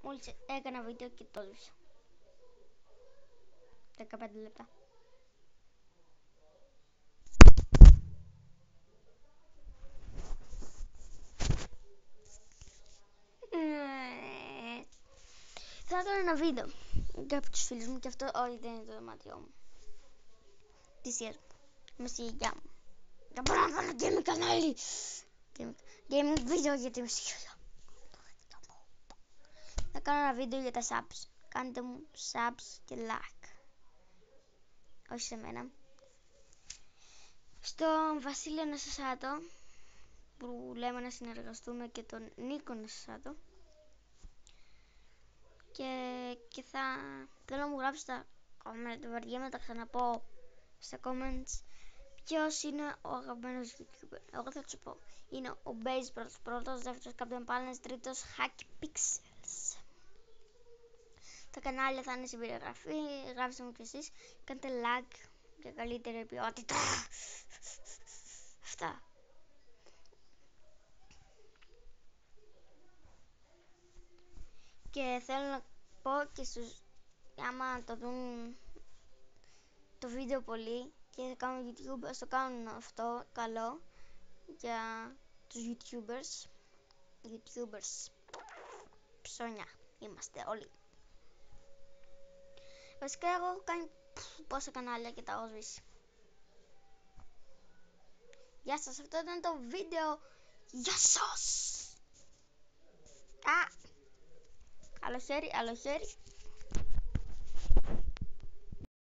Μόλις έκανα βίντεο και το έσβησα. 15 λεπτά. Θα έκανα ένα βίντεο για τους φίλους μου και αυτό όχι δεν είναι το δωμάτιό μου. Της θείας μου. Είμαι στη γιαγιά μου. Δεν μπορώ να κάνω gaming κανάλι. Gaming βίντεο γιατί είμαι στη γιαγιά. Θα κάνω ένα βίντεο για τα subs. Κάντε μου subs και like. Όχι σε μένα. Στον Βασίλειο Νασσάτο που λέμε να συνεργαστούμε και τον Νίκο Νασσάτο. Και θα θέλω να μου γράψει τα comment, βαριέμαι να τα ξαναπώ στα comments ποιος είναι ο αγαπημένος YouTuber. Εγώ θα σου πω, είναι ο Base πρώτος, δεύτερος Captain Palance, τρίτος Hack Pixels. Τα κανάλια θα είναι στην περιγραφή, γράψτε μου κι εσείς, κάντε like για καλύτερη ποιότητα. Αυτά. Και θέλω να πω και στους, άμα το δουν το βίντεο πολύ και θα κάνουν YouTube, ας το κάνουν αυτό καλό για τους YouTubers. Ψώνια είμαστε όλοι. Βασικά εγώ έχω κάνει πόσα κανάλια και τα έχω σβήσει. Γεια σας, αυτό ήταν το βίντεο. Γεια σας. Άλλο χέρι.